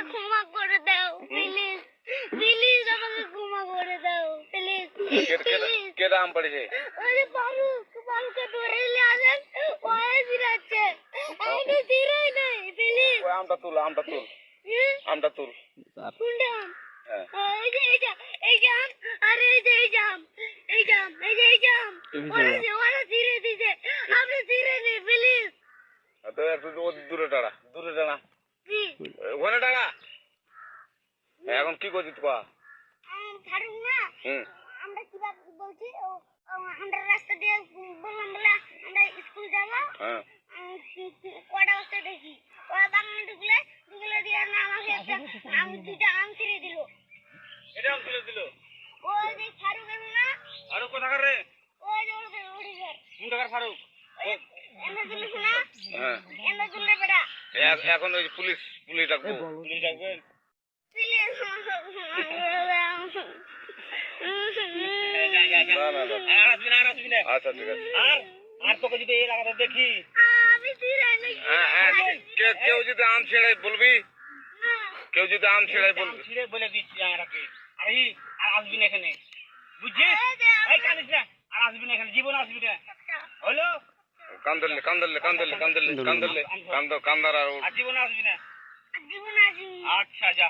ক্ষমা করে দাও প্লিজ প্লিজ আমাকে ক্ষমা করে দাও প্লিজ কেডা আম পড়েছে ওই ফারুককে ধরে নিয়ে আসেন ওই দিরাচ্ছে আমি দিরাই নাই প্লিজ ওই আমটা তুল আমটা তুল কোনটা হ্যাঁ এই জাম আরে এই জাম ওরা ধীরে দিছে আপনি ধীরে নেই প্লিজ তো একটু দূরে দাঁড়া জি ওখানে দাঁড়া এখন কি করছিস কয়া ফারুক না আমরা কি বলছি আমরা রাস্তা দিয়ে বললাম বলে আমরা স্কুল যাবো হ্যাঁ কটা বস্তা দেখি ওরা বাগানে ঢুকলে দিয়ে না আমাকে একটা দুইটা আম ছিঁড়ে দিল এটা আম ছিঁড়ে দিল ওই যে ফারুক আছে না ফারুক কোথাকার রে ওই যে ওড়িঘর কোনটাকার ফারুক এমন দিলিস না হ্যাঁ এমন দিলে বেটা এখন ওই পুলিশ ডাকবেন আচ্ছা ঠিক আছে আর তোকে যদি এই লাগাতে দেখি কেউ যদি আম ছেড়ে বলবি ছিঁড়ে বলে দিচ্ছি আমাকে আরে আর আসবি না এখানে বুঝছিস এই কাঁদিস না আর আসবি না এখানে জীবন আসবি না হলো কান্দার আর আর জীবন আসবি না জীবন আসি আচ্ছা যা